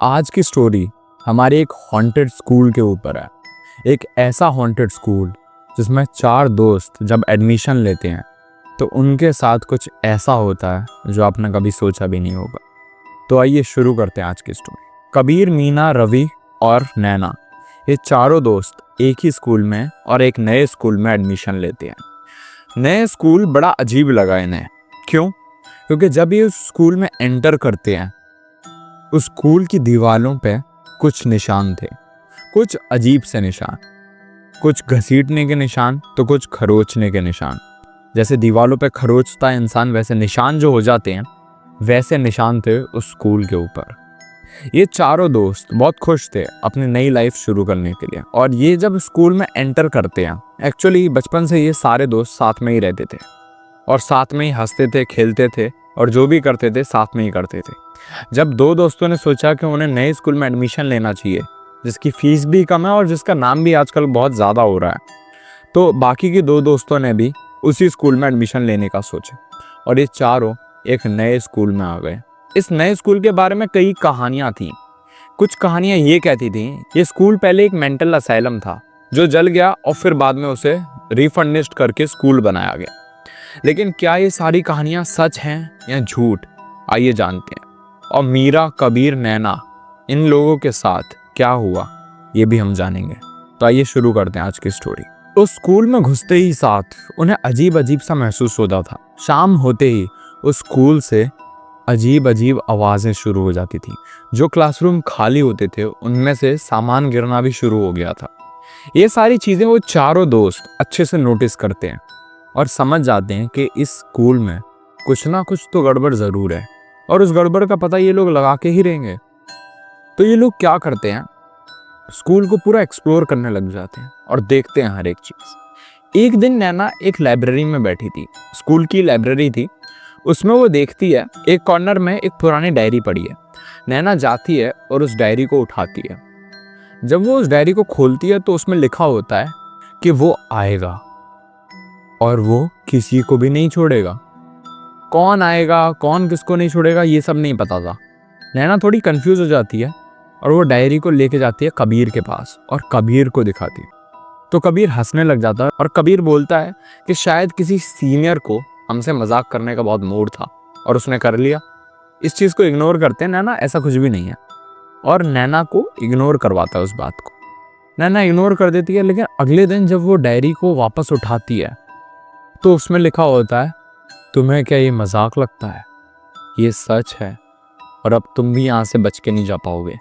आज की स्टोरी हमारे एक हॉन्टेड स्कूल के ऊपर है। एक ऐसा हॉन्टेड स्कूल जिसमें 4 दोस्त जब एडमिशन लेते हैं तो उनके साथ कुछ ऐसा होता है जो आपने कभी सोचा भी नहीं होगा। तो आइए शुरू करते हैं आज की स्टोरी। कबीर, मीना, रवि और नैना, ये चारों दोस्त एक ही स्कूल में और एक नए स्कूल में एडमिशन लेते हैं। नए स्कूल बड़ा अजीब लगा इन्हें। क्यों? क्योंकि जब ये उस स्कूल में एंटर करते हैं उस स्कूल की दीवारों पे कुछ निशान थे, कुछ अजीब से निशान, कुछ घसीटने के निशान तो कुछ खरोचने के निशान। जैसे दीवारों पे खरोचता है इंसान वैसे निशान जो हो जाते हैं वैसे निशान थे उस स्कूल के ऊपर। ये चारों दोस्त बहुत खुश थे अपनी नई लाइफ शुरू करने के लिए। और ये जब स्कूल में एंटर करते हैं, एक्चुअली बचपन से ये सारे दोस्त साथ में ही रहते थे और साथ में ही हंसते थे, खेलते थे और जो भी करते थे साथ में ही करते थे। जब 2 दोस्तों ने सोचा कि उन्हें नए स्कूल में एडमिशन लेना चाहिए जिसकी फीस भी कम है और जिसका नाम भी आजकल बहुत ज़्यादा हो रहा है, तो बाकी के 2 दोस्तों ने भी उसी स्कूल में एडमिशन लेने का सोचा और ये चारों एक नए स्कूल में आ गए। इस नए स्कूल के बारे में कई कहानियाँ थीं। कुछ कहानियाँ ये कहती थीं ये स्कूल पहले एक मेंटल असाइलम था जो जल गया और फिर बाद में उसे रिफर्निश्ड करके स्कूल बनाया गया। लेकिन क्या ये सारी कहानियाँ सच हैं या झूठ, आइए जानते हैं। और मीरा, कबीर, नैना, इन लोगों के साथ क्या हुआ ये भी हम जानेंगे। तो आइए शुरू करते हैं आज की स्टोरी। तो स्कूल में घुसते ही साथ उन्हें अजीब अजीब सा महसूस होता था। शाम होते ही उस स्कूल से अजीब अजीब आवाज़ें शुरू हो जाती थी। जो क्लासरूम खाली होते थे उनमें से सामान गिरना भी शुरू हो गया था। ये सारी चीज़ें वो चारों दोस्त अच्छे से नोटिस करते हैं और समझ जाते हैं कि इस स्कूल में कुछ ना कुछ तो गड़बड़ ज़रूर है और उस गड़बड़ का पता ये लोग लगा के ही रहेंगे। तो ये लोग क्या करते हैं, स्कूल को पूरा एक्सप्लोर करने लग जाते हैं और देखते हैं हर एक चीज़। एक दिन नैना एक लाइब्रेरी में बैठी थी, स्कूल की लाइब्रेरी थी। उसमें वो देखती है एक कॉर्नर में एक पुरानी डायरी पड़ी है। नैना जाती है और उस डायरी को उठाती है। जब वो उस डायरी को खोलती है तो उसमें लिखा होता है कि वो आएगा और वो किसी को भी नहीं छोड़ेगा। कौन आएगा, कौन किसको नहीं छोड़ेगा, ये सब नहीं पता था। नैना थोड़ी कंफ्यूज हो जाती है और वो डायरी को लेके जाती है कबीर के पास और कबीर को दिखाती है। तो कबीर हंसने लग जाता है और कबीर बोलता है कि शायद किसी सीनियर को हमसे मजाक करने का बहुत मूड था और उसने कर लिया। इस चीज़ को इग्नोर करते हैं नैना, ऐसा कुछ भी नहीं है। और नैना को इग्नोर करवाता है उस बात को। नैना इग्नोर कर देती है, लेकिन अगले दिन जब वो डायरी को वापस उठाती है तो उसमें लिखा होता है, तुम्हें क्या ये मजाक लगता है? ये सच है और अब तुम भी यहाँ से बच के नहीं जा पाओगे।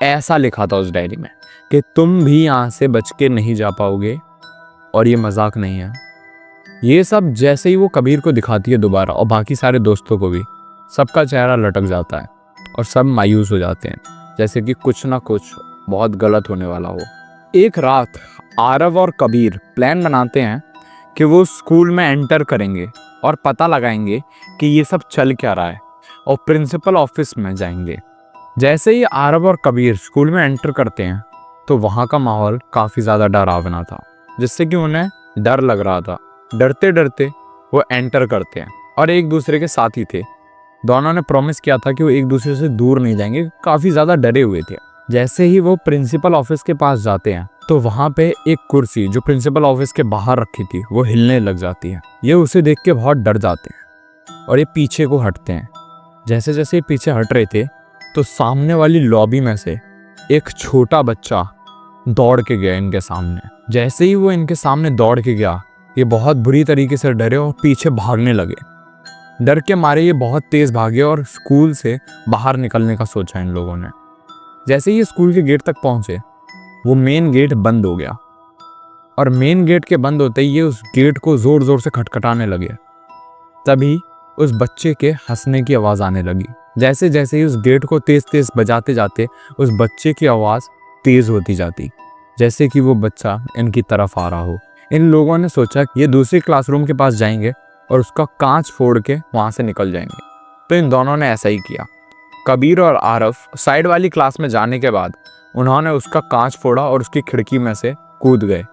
ऐसा लिखा था उस डायरी में कि तुम भी यहाँ से बच के नहीं जा पाओगे और ये मजाक नहीं है। ये सब जैसे ही वो कबीर को दिखाती है दोबारा और बाकी सारे दोस्तों को भी, सबका चेहरा लटक जाता है और सब मायूस हो जाते हैं, जैसे कि कुछ ना कुछ बहुत गलत होने वाला हो। एक रात आरव और कबीर प्लान बनाते हैं कि वो स्कूल में एंटर करेंगे और पता लगाएंगे कि ये सब चल क्या रहा है और प्रिंसिपल ऑफिस में जाएंगे। जैसे ही आरव और कबीर स्कूल में एंटर करते हैं तो वहाँ का माहौल काफ़ी ज़्यादा डरावना था, जिससे कि उन्हें डर लग रहा था। डरते डरते वो एंटर करते हैं और एक दूसरे के साथ ही थे। दोनों ने प्रॉमिस किया था कि वो एक दूसरे से दूर नहीं जाएंगे, काफ़ी ज़्यादा डरे हुए थे। जैसे ही वो प्रिंसिपल ऑफिस के पास जाते हैं तो वहाँ पे एक कुर्सी जो प्रिंसिपल ऑफिस के बाहर रखी थी वो हिलने लग जाती है। ये उसे देख के बहुत डर जाते हैं और ये पीछे को हटते हैं। जैसे जैसे ये पीछे हट रहे थे तो सामने वाली लॉबी में से एक छोटा बच्चा दौड़ के गया इनके सामने। जैसे ही वो इनके सामने दौड़ के गया, ये बहुत बुरी तरीके से डरे और पीछे भागने लगे। डर के मारे ये बहुत तेज़ भागे और स्कूल से बाहर निकलने का सोचा इन लोगों ने। जैसे ही ये स्कूल के गेट तक पहुँचे वो मेन गेट बंद हो गया और मेन गेट के बंद होते ही ये उस गेट को ज़ोर ज़ोर से खटखटाने लगे। तभी उस बच्चे के हंसने की आवाज़ आने लगी। जैसे जैसे ही उस गेट को तेज़ तेज़ बजाते जाते उस बच्चे की आवाज़ तेज़ होती जाती, जैसे कि वो बच्चा इनकी तरफ आ रहा हो। इन लोगों ने सोचा कि ये दूसरे क्लासरूम के पास जाएंगे और उसका कांच फोड़ के वहाँ से निकल जाएंगे। तो इन दोनों ने ऐसा ही किया। कबीर और आरव साइड वाली क्लास में जाने के बाद उन्होंने उसका कांच फोड़ा और उसकी खिड़की में से कूद गए।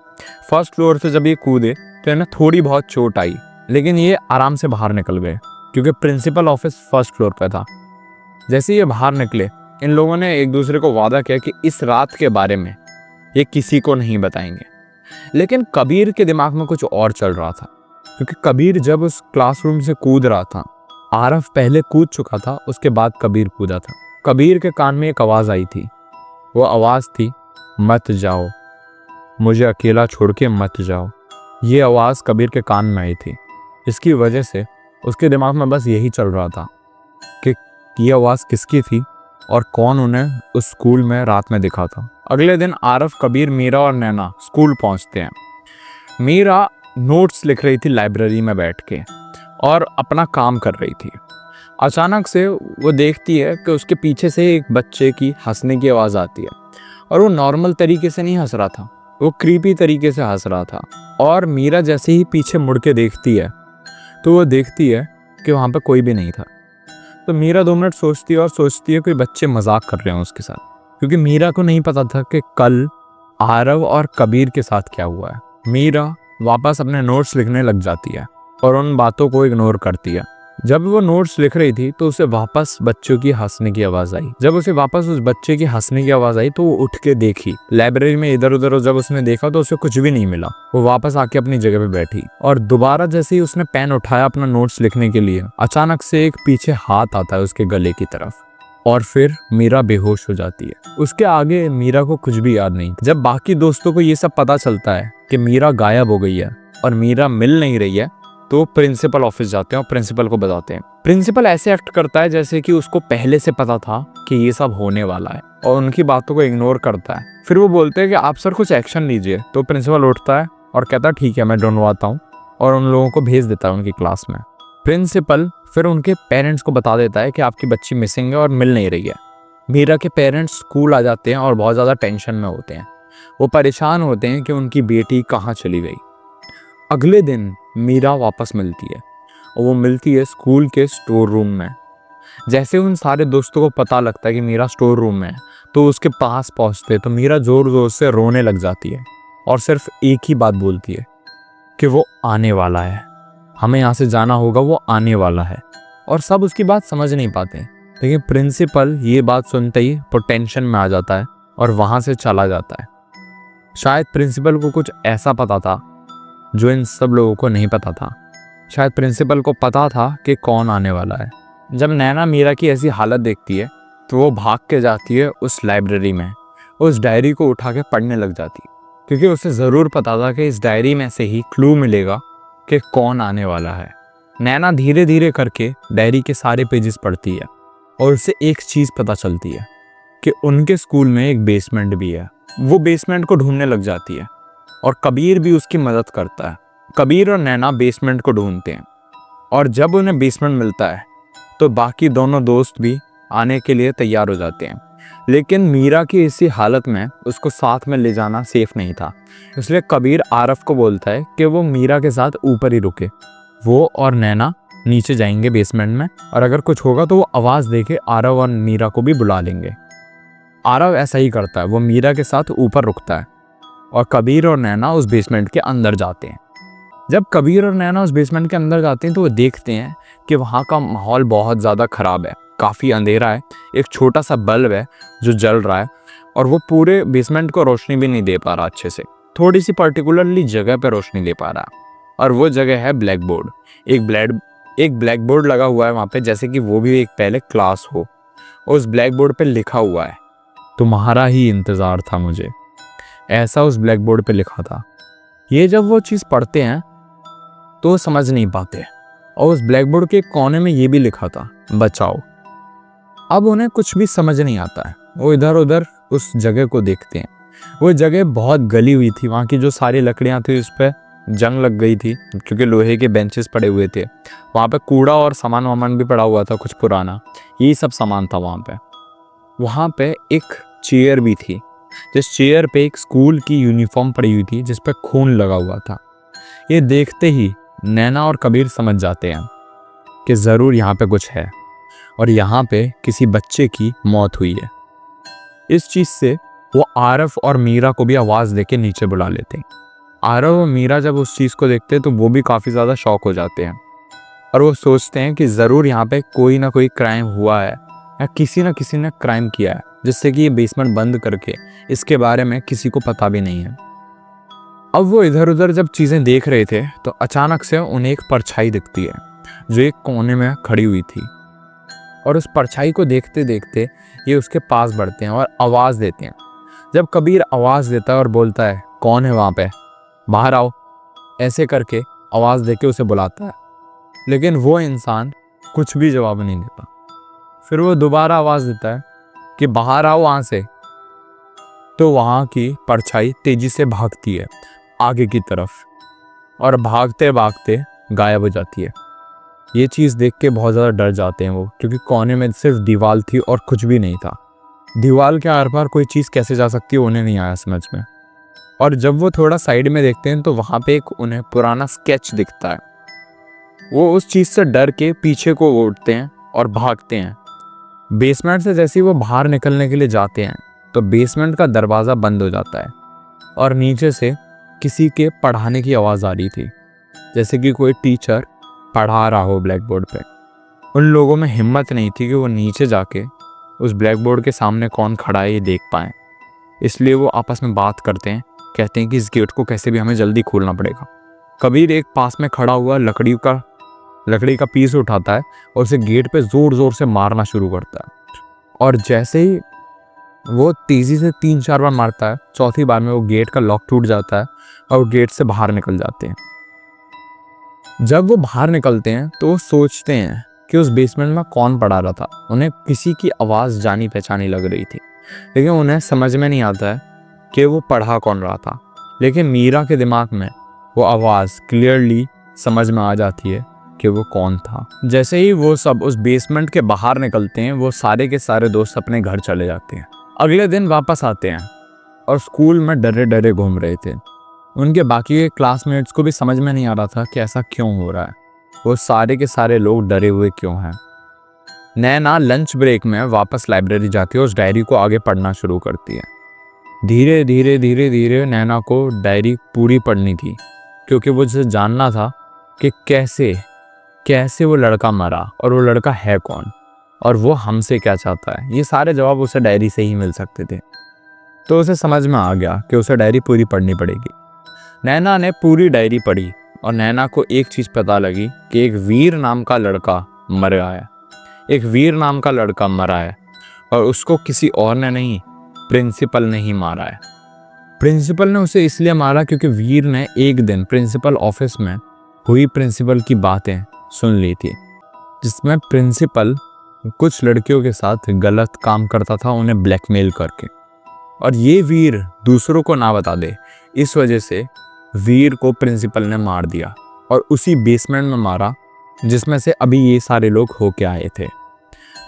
फर्स्ट फ्लोर से जब ये कूदे तो इन्हें थोड़ी बहुत चोट आई, लेकिन ये आराम से बाहर निकल गए क्योंकि प्रिंसिपल ऑफिस फर्स्ट फ्लोर पर था। जैसे ये बाहर निकले इन लोगों ने एक दूसरे को वादा किया कि इस रात के बारे में ये किसी को नहीं बताएंगे। लेकिन कबीर के दिमाग में कुछ और चल रहा था, क्योंकि कबीर जब उस क्लासरूम से कूद रहा था, आरफ पहले कूद चुका था, उसके बाद कबीर कूदा था। कबीर के कान में एक आवाज़ आई थी। वो आवाज़ थी, मत जाओ, मुझे अकेला छोड़ के मत जाओ। ये आवाज़ कबीर के कान में आई थी। इसकी वजह से उसके दिमाग में बस यही चल रहा था कि ये आवाज़ किसकी थी और कौन उन्हें उस स्कूल में रात में दिखा था। अगले दिन आरफ, कबीर, मीरा और नैना स्कूल पहुंचते हैं। मीरा नोट्स लिख रही थी लाइब्रेरी में बैठ के और अपना काम कर रही थी। अचानक से वो देखती है कि उसके पीछे से एक बच्चे की हंसने की आवाज़ आती है, और वो नॉर्मल तरीके से नहीं हंस रहा था, वो क्रीपी तरीके से हंस रहा था। और मीरा जैसे ही पीछे मुड़ के देखती है तो वो देखती है कि वहाँ पे कोई भी नहीं था। तो मीरा 2 मिनट सोचती है और सोचती है कोई बच्चे मजाक कर रहे हैं उसके साथ, क्योंकि मीरा को नहीं पता था कि कल आरव और कबीर के साथ क्या हुआ है। मीरा वापस अपने नोट्स लिखने लग जाती है और उन बातों को इग्नोर करती है। जब वो नोट्स लिख रही थी तो उसे वापस बच्चों की हंसने की आवाज़ आई। जब उसे वापस उस बच्चे की हंसने की आवाज़ आई तो वो उठ के देखी लाइब्रेरी में इधर उधर, जब उसने देखा तो उसे कुछ भी नहीं मिला। वो वापस आके अपनी जगह पे बैठी और दोबारा जैसे ही उसने पेन उठाया अपना नोट्स लिखने के लिए, अचानक से एक पीछे हाथ आता है उसके गले की तरफ और फिर मीरा बेहोश हो जाती है। उसके आगे मीरा को कुछ भी याद नहीं। जब बाकी दोस्तों को ये सब पता चलता है कि मीरा गायब हो गई है और मीरा मिल नहीं रही है, तो प्रिंसिपल ऑफिस जाते हैं और प्रिंसिपल को बताते हैं। प्रिंसिपल ऐसे एक्ट करता है जैसे कि उसको पहले से पता था कि ये सब होने वाला है और उनकी बातों को इग्नोर करता है। फिर वो बोलते हैं कि आप सर कुछ एक्शन लीजिए। तो प्रिंसिपल उठता है और कहता है ठीक है, मैं ढूंढवाता हूँ, और उन लोगों को भेज देता है उनकी क्लास में। प्रिंसिपल फिर उनके पेरेंट्स को बता देता है कि आपकी बच्ची मिसिंग है और मिल नहीं रही है। मीरा के पेरेंट्स स्कूल आ जाते हैं और बहुत ज़्यादा टेंशन में होते हैं। वो परेशान होते हैं कि उनकी बेटी कहाँ चली गई। अगले दिन मीरा वापस मिलती है और वो मिलती है स्कूल के स्टोर रूम में। जैसे उन सारे दोस्तों को पता लगता है कि मीरा स्टोर रूम में है तो उसके पास पहुंचते तो मीरा जोर जोर से रोने लग जाती है और सिर्फ एक ही बात बोलती है कि वो आने वाला है, हमें यहाँ से जाना होगा, वो आने वाला है। और सब उसकी बात समझ नहीं पाते, लेकिन प्रिंसिपल ये बात सुनते ही वो टेंशन में आ जाता है और वहाँ से चला जाता है। शायद प्रिंसिपल को कुछ ऐसा पता था जो इन सब लोगों को नहीं पता था। शायद प्रिंसिपल को पता था कि कौन आने वाला है। जब नैना मीरा की ऐसी हालत देखती है तो वो भाग के जाती है उस लाइब्रेरी में, उस डायरी को उठा के पढ़ने लग जाती है, क्योंकि उसे ज़रूर पता था कि इस डायरी में से ही क्लू मिलेगा कि कौन आने वाला है। नैना धीरे धीरे करके डायरी के सारे पेजेस पढ़ती है और उसे एक चीज़ पता चलती है कि उनके स्कूल में एक बेसमेंट भी है। वो बेसमेंट को ढूंढने लग जाती है और कबीर भी उसकी मदद करता है। कबीर और नैना बेसमेंट को ढूंढते हैं और जब उन्हें बेसमेंट मिलता है तो बाकी दोनों दोस्त भी आने के लिए तैयार हो जाते हैं। लेकिन मीरा की इसी हालत में उसको साथ में ले जाना सेफ नहीं था, इसलिए कबीर आरफ को बोलता है कि वो मीरा के साथ ऊपर ही रुके। वो और नैना नीचे जाएंगे बेसमेंट में और अगर कुछ होगा तो वो आवाज़ देके आरव और मीरा को भी बुला लेंगे। आरव ऐसा ही करता है, वो मीरा के साथ ऊपर रुकता है और कबीर और नैना उस बेसमेंट के अंदर जाते हैं। जब कबीर और नैना उस बेसमेंट के अंदर जाते हैं तो वो देखते हैं कि वहाँ का माहौल बहुत ज़्यादा ख़राब है, काफ़ी अंधेरा है। एक छोटा सा बल्ब है जो जल रहा है और वो पूरे बेसमेंट को रोशनी भी नहीं दे पा रहा अच्छे से, थोड़ी सी पर्टिकुलरली जगह पे रोशनी दे पा रहा है, और वो जगह है ब्लैक बोर्ड। एक ब्लैक बोर्ड लगा हुआ है वहाँ पे, जैसे कि वो भी एक पहले क्लास हो। उस ब्लैक बोर्ड पे लिखा हुआ है, तुम्हारा ही इंतज़ार था मुझे, ऐसा उस ब्लैक बोर्ड पे लिखा था। ये जब वो चीज़ पढ़ते हैं तो वो समझ नहीं पाते, और उस ब्लैक बोर्ड के कोने में ये भी लिखा था, बचाओ। अब उन्हें कुछ भी समझ नहीं आता है, वो इधर उधर उस जगह को देखते हैं। वो जगह बहुत गली हुई थी, वहाँ की जो सारी लकड़ियाँ थी उस पर जंग लग गई थी क्योंकि लोहे के बेंचेस पड़े हुए थे। वहाँ पे कूड़ा और सामान वामान भी पड़ा हुआ था कुछ पुराना, यही सब सामान था वहाँ पे। वहाँ पे एक चेयर भी थी, जिस चेयर पे एक स्कूल की यूनिफॉर्म पड़ी हुई थी जिस पे खून लगा हुआ था। ये देखते ही नैना और कबीर समझ जाते हैं कि ज़रूर यहाँ पे कुछ है और यहाँ पे किसी बच्चे की मौत हुई है। इस चीज़ से वो आरफ और मीरा को भी आवाज़ देके नीचे बुला लेते हैं। आरव और मीरा जब उस चीज़ को देखते हैं तो वो भी काफ़ी ज़्यादा शॉक हो जाते हैं और वो सोचते हैं कि ज़रूर यहाँ पे कोई ना कोई क्राइम हुआ है या किसी न किसी ने क्राइम किया है जिससे कि ये बेसमेंट बंद करके इसके बारे में किसी को पता भी नहीं है। अब वो इधर उधर जब चीज़ें देख रहे थे तो अचानक से उन्हें एक परछाई दिखती है जो एक कोने में खड़ी हुई थी, और उस परछाई को देखते देखते ये उसके पास बढ़ते हैं और आवाज़ देते हैं। जब कबीर आवाज़ देता है और बोलता है, कौन है वहाँ पे, बाहर आओ, ऐसे करके आवाज़ देके उसे बुलाता है, लेकिन वो इंसान कुछ भी जवाब नहीं देता। फिर वो दोबारा आवाज़ देता है कि बाहर आओ वहाँ से, तो वहाँ की परछाई तेजी से भागती है आगे की तरफ और भागते भागते गायब हो जाती है। ये चीज़ देख के बहुत ज़्यादा डर जाते हैं वो, क्योंकि कोने में सिर्फ दीवार थी और कुछ भी नहीं था। दीवार के आर पार कोई चीज़ कैसे जा सकती है उन्हें नहीं आया समझ में। और जब वो थोड़ा साइड में देखते हैं तो वहाँ पे एक उन्हें पुराना स्केच दिखता है। वो उस चीज़ से डर के पीछे को उठते हैं और भागते हैं। बेसमेंट से जैसे ही वो बाहर निकलने के लिए जाते हैं तो बेसमेंट का दरवाज़ा बंद हो जाता है और नीचे से किसी के पढ़ाने की आवाज़ आ रही थी, जैसे कि कोई टीचर पढ़ा रहा हो ब्लैक बोर्ड पे। उन लोगों में हिम्मत नहीं थी कि वो नीचे जाके उस ब्लैक बोर्ड के सामने कौन खड़ा है ये देख पाएँ, इसलिए वो आपस में बात करते हैं, कहते हैं कि इस गेट को कैसे भी हमें जल्दी खोलना पड़ेगा। कबीर एक पास में खड़ा हुआ लकड़ी का पीस उठाता है और उसे गेट पे ज़ोर ज़ोर से मारना शुरू करता है, और जैसे ही वो तेज़ी से 3-4 बार मारता है, चौथी बार में वो गेट का लॉक टूट जाता है और वो गेट से बाहर निकल जाते हैं। जब वो बाहर निकलते हैं तो वो सोचते हैं कि उस बेसमेंट में कौन पढ़ा रहा था। उन्हें किसी की आवाज़ जानी पहचानी लग रही थी, लेकिन उन्हें समझ में नहीं आता है कि वो पढ़ा कौन रहा था। लेकिन मीरा के दिमाग में वो आवाज़ क्लियरली समझ में आ जाती है कि वो कौन था। जैसे ही वो सब उस बेसमेंट के बाहर निकलते हैं, वो सारे के सारे दोस्त अपने घर चले जाते हैं। अगले दिन वापस आते हैं और स्कूल में डरे डरे घूम रहे थे। उनके बाकी के क्लासमेट्स को भी समझ में नहीं आ रहा था कि ऐसा क्यों हो रहा है, वो सारे के सारे लोग डरे हुए क्यों हैं। नैना लंच ब्रेक में वापस लाइब्रेरी जाती है और उस डायरी को आगे पढ़ना शुरू करती है। धीरे धीरे नैना को डायरी पूरी पढ़नी थी, क्योंकि वो उसे जानना था कि कैसे वो लड़का मरा और वो लड़का है कौन और वो हमसे क्या चाहता है। ये सारे जवाब उसे डायरी से ही मिल सकते थे। तो उसे समझ में आ गया कि उसे डायरी पूरी पढ़नी पड़ेगी। नैना ने पूरी डायरी पढ़ी और नैना को एक चीज़ पता लगी कि एक वीर नाम का लड़का मरा है और उसको किसी और ने नहीं, प्रिंसिपल ने ही मारा है। प्रिंसिपल ने उसे इसलिए मारा क्योंकि वीर ने एक दिन प्रिंसिपल ऑफिस में हुई प्रिंसिपल की बातें सुन ली थी, जिसमें प्रिंसिपल कुछ लड़कियों के साथ गलत काम करता था, उन्हें ब्लैकमेल करके, और ये वीर दूसरों को ना बता दे, इस वजह से वीर को प्रिंसिपल ने मार दिया और उसी बेसमेंट में मारा जिसमें से अभी ये सारे लोग होके आए थे।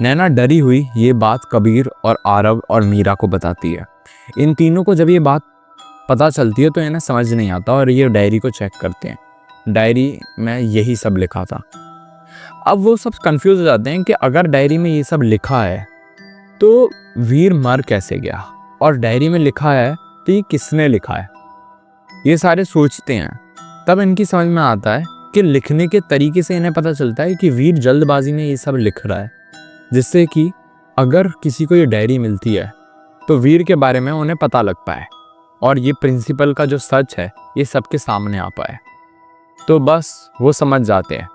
नैना डरी हुई ये बात कबीर और आरव और मीरा को बताती है। इन तीनों को जब ये बात पता चलती है तो इन्हें समझ नहीं आता और ये डायरी को चेक करते हैं। डायरी में यही सब लिखा था। अब वो सब कंफ्यूज हो जाते हैं कि अगर डायरी में ये सब लिखा है तो वीर मर कैसे गया, और डायरी में लिखा है तो ये किसने लिखा है। ये सारे सोचते हैं। तब इनकी समझ में आता है कि लिखने के तरीके से इन्हें पता चलता है कि वीर जल्दबाजी में ये सब लिख रहा है, जिससे कि अगर किसी को ये डायरी मिलती है तो वीर के बारे में उन्हें पता लग पाए और ये प्रिंसिपल का जो सच है ये सबके सामने आ पाए। तो बस वो समझ जाते हैं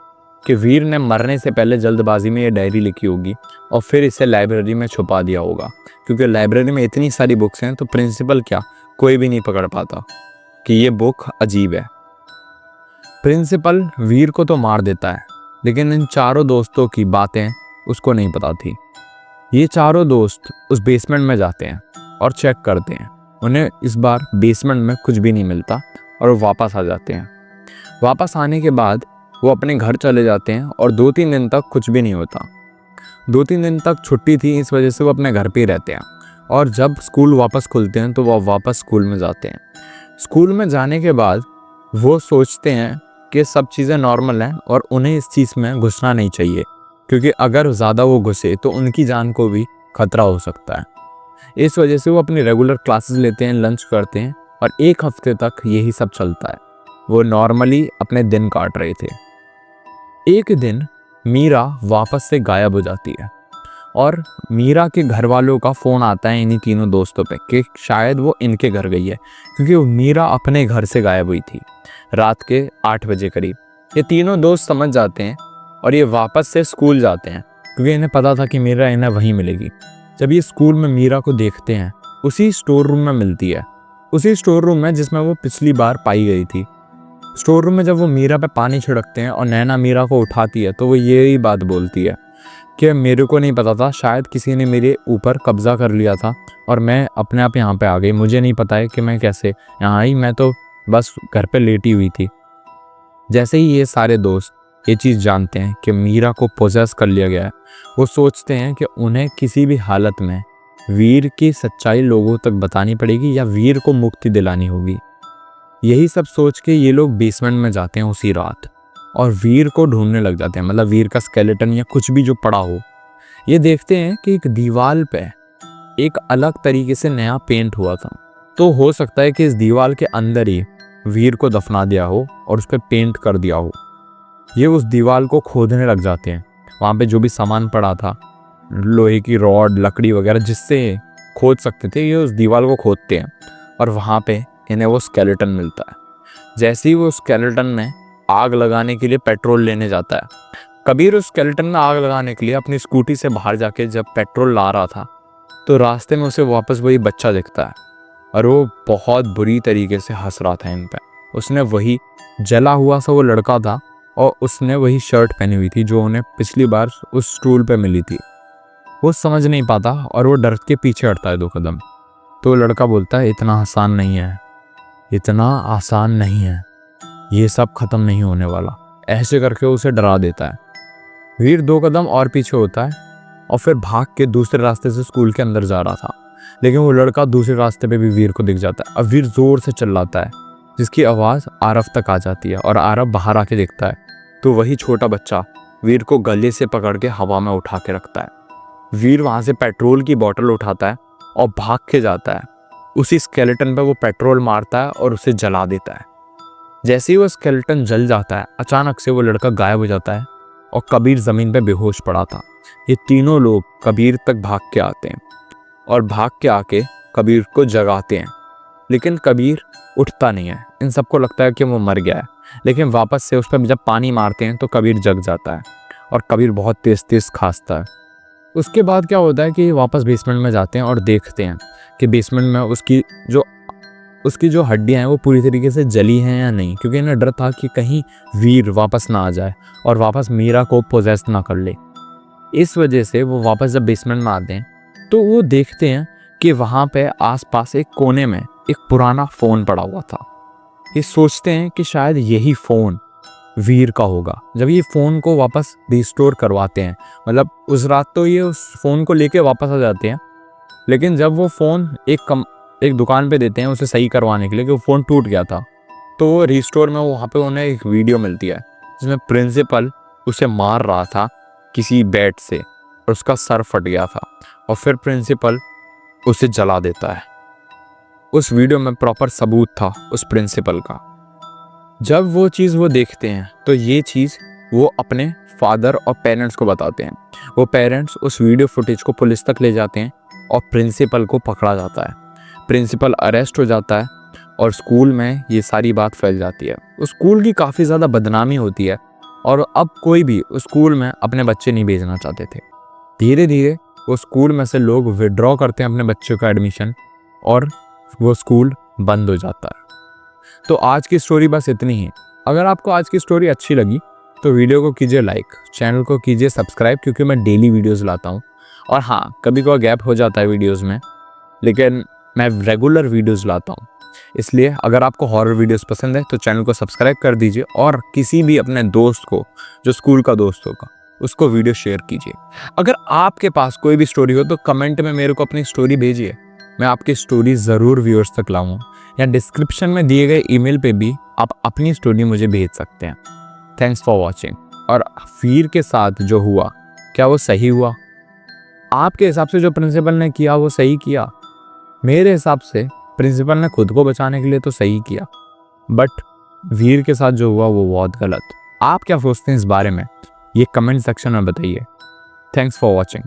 कि वीर ने मरने से पहले जल्दबाजी में ये डायरी लिखी होगी और फिर इसे लाइब्रेरी में छुपा दिया होगा, क्योंकि लाइब्रेरी में इतनी सारी बुक्स हैं तो प्रिंसिपल क्या कोई भी नहीं पकड़ पाता कि ये बुक अजीब है। प्रिंसिपल वीर को तो मार देता है, लेकिन इन चारों दोस्तों की बातें उसको नहीं पता थी। ये चारों दोस्त उस बेसमेंट में जाते हैं और चेक करते हैं। उन्हें इस बार बेसमेंट में कुछ भी नहीं मिलता और वो वापस आ जाते हैं। वापस आने के बाद वो अपने घर चले जाते हैं और 2-3 दिन तक कुछ भी नहीं होता। 2-3 दिन तक छुट्टी थी, इस वजह से वो अपने घर पे ही रहते हैं, और जब स्कूल वापस खुलते हैं तो वो वापस स्कूल में जाते हैं। स्कूल में जाने के बाद वो सोचते हैं कि सब चीज़ें नॉर्मल हैं और उन्हें इस चीज़ में घुसना नहीं चाहिए, क्योंकि अगर ज़्यादा वो घुसे तो उनकी जान को भी खतरा हो सकता है। इस वजह से वो अपनी रेगुलर क्लासेस लेते हैं, लंच करते हैं, और 1 हफ्ते तक यही सब चलता है। वो नॉर्मली अपने दिन काट रहे थे। एक दिन मीरा वापस से गायब हो जाती है और मीरा के घर वालों का फ़ोन आता है इन्हीं तीनों दोस्तों पे कि शायद वो इनके घर गई है, क्योंकि वो मीरा अपने घर से गायब हुई थी रात के 8 बजे करीब। ये तीनों दोस्त समझ जाते हैं और ये वापस से स्कूल जाते हैं, क्योंकि इन्हें पता था कि मीरा इन्हें वहीं मिलेगी। जब ये स्कूल में मीरा को देखते हैं, उसी स्टोर रूम में मिलती है, उसी स्टोर रूम में जिसमें वो पिछली बार पाई गई थी। स्टोर रूम में जब वो मीरा पे पानी छिड़कते हैं और नैना मीरा को उठाती है, तो वो यही बात बोलती है कि मेरे को नहीं पता था, शायद किसी ने मेरे ऊपर कब्जा कर लिया था और मैं अपने आप यहाँ पे आ गई। मुझे नहीं पता है कि मैं कैसे यहाँ आई, मैं तो बस घर पे लेटी हुई थी। जैसे ही ये सारे दोस्त ये चीज़ जानते हैं कि मीरा को पोजेस कर लिया गया है, वो सोचते हैं कि उन्हें किसी भी हालत में वीर की सच्चाई लोगों तक बतानी पड़ेगी या वीर को मुक्ति दिलानी होगी। यही सब सोच के ये लोग बेसमेंट में जाते हैं उसी रात और वीर को ढूंढने लग जाते हैं, मतलब वीर का स्केलेटन या कुछ भी जो पड़ा हो। ये देखते हैं कि एक दीवार पे एक अलग तरीके से नया पेंट हुआ था, तो हो सकता है कि इस दीवार के अंदर ही वीर को दफना दिया हो और उस पर पेंट कर दिया हो। ये उस दीवार को खोदने लग जाते हैं। वहाँ पे जो भी सामान पड़ा था, लोहे की रॉड, लकड़ी वगैरह जिससे खोद सकते थे, ये उस दीवार को खोदते हैं और वहाँ पे इन्हें वो स्केलेटन मिलता है। जैसे ही वो स्केलेटन में आग लगाने के लिए पेट्रोल लेने जाता है, कबीर उस स्केलेटन में आग लगाने के लिए अपनी स्कूटी से बाहर जाके जब पेट्रोल ला रहा था, तो रास्ते में उसे वापस वही बच्चा दिखता है और वो बहुत बुरी तरीके से हंस रहा था इन पे। उसने वही जला हुआ सा वो लड़का था और उसने वही शर्ट पहनी हुई थी जो उन्हें पिछली बार उस स्टूल पे मिली थी। वो समझ नहीं पाता और वो डर के पीछे हटता है 2 कदम। तो लड़का बोलता है, इतना आसान नहीं है, इतना आसान नहीं है, ये सब खत्म नहीं होने वाला। ऐसे करके उसे डरा देता है। वीर 2 कदम और पीछे होता है और फिर भाग के दूसरे रास्ते से स्कूल के अंदर जा रहा था, लेकिन वो लड़का दूसरे रास्ते पे भी वीर को दिख जाता है। अब वीर जोर से चिल्लाता है, जिसकी आवाज़ आरव तक आ जाती है और आरव बाहर आके देखता है तो वही छोटा बच्चा वीर को गले से पकड़ के हवा में उठा के रखता है। वीर वहाँ से पेट्रोल की बोतल उठाता है और भाग के जाता है। उसी स्केलेटन पे वो पेट्रोल मारता है और उसे जला देता है। जैसे ही वो स्केलेटन जल जाता है, अचानक से वो लड़का गायब हो जाता है और कबीर ज़मीन पे बेहोश पड़ा था। ये तीनों लोग कबीर तक भाग के आते हैं और भाग के आके कबीर को जगाते हैं, लेकिन कबीर उठता नहीं है। इन सबको लगता है कि वो मर गया है, लेकिन वापस से उस पर जब पानी मारते हैं तो कबीर जग जाता है और कबीर बहुत तेज़ तेज़ खांसता है। उसके बाद क्या होता है कि वापस बेसमेंट में जाते हैं और देखते हैं कि बेसमेंट में उसकी जो हड्डियां हैं वो पूरी तरीके से जली हैं या नहीं, क्योंकि इन्हें डर था कि कहीं वीर वापस ना आ जाए और वापस मीरा को पोजेस ना कर ले। इस वजह से वो वापस जब बेसमेंट में आते हैं तो वो देखते हैं कि वहाँ पे आसपास एक कोने में एक पुराना फ़ोन पड़ा हुआ था। ये सोचते हैं कि शायद यही फ़ोन वीर का होगा। जब ये फ़ोन को वापस रिस्टोर करवाते हैं, मतलब उस रात तो ये उस फ़ोन को लेके वापस आ जाते हैं, लेकिन जब वो फ़ोन एक दुकान पे देते हैं उसे सही करवाने के लिए, कि वो फ़ोन टूट गया था, तो वो रिस्टोर में वहाँ पे उन्हें एक वीडियो मिलती है जिसमें प्रिंसिपल उसे मार रहा था किसी बैट से और उसका सर फट गया था और फिर प्रिंसिपल उसे जला देता है। उस वीडियो में प्रॉपर सबूत था उस प्रिंसिपल का। जब वो चीज़ वो देखते हैं तो ये चीज़ वो अपने फादर और पेरेंट्स को बताते हैं। वो पेरेंट्स उस वीडियो फुटेज को पुलिस तक ले जाते हैं और प्रिंसिपल को पकड़ा जाता है। प्रिंसिपल अरेस्ट हो जाता है और स्कूल में ये सारी बात फैल जाती है। उस स्कूल की काफ़ी ज़्यादा बदनामी होती है और अब कोई भी उस स्कूल में अपने बच्चे नहीं भेजना चाहते थे। धीरे धीरे वो स्कूल में से लोग विड्रॉ करते हैं अपने बच्चों का एडमिशन और वो स्कूल बंद हो जाता है। तो आज की स्टोरी बस इतनी ही। अगर आपको आज की स्टोरी अच्छी लगी तो वीडियो को कीजिए लाइक, चैनल को कीजिए सब्सक्राइब, क्योंकि मैं डेली वीडियोस लाता हूँ। और हाँ, कभी कोई गैप हो जाता है वीडियोस में, लेकिन मैं रेगुलर वीडियोस लाता हूँ। इसलिए अगर आपको हॉरर वीडियोस पसंद है तो चैनल को सब्सक्राइब कर दीजिए और किसी भी अपने दोस्त को, जो स्कूल का दोस्त होगा, उसको वीडियो शेयर कीजिए। अगर आपके पास कोई भी स्टोरी हो तो कमेंट में मेरे को अपनी स्टोरी भेजिए। मैं आपकी स्टोरी ज़रूर व्यूअर्स तक लाऊंगा, या डिस्क्रिप्शन में दिए गए ईमेल पे भी आप अपनी स्टोरी मुझे भेज सकते हैं। Thanks for watching. और वीर के साथ जो हुआ, क्या वो सही हुआ? आपके हिसाब से जो प्रिंसिपल ने किया वो सही किया? मेरे हिसाब से प्रिंसिपल ने खुद को बचाने के लिए तो सही किया, बट वीर के साथ जो हुआ वो बहुत गलत। आप क्या सोचते हैं इस बारे में? ये कमेंट सेक्शन में बताइए। Thanks for watching.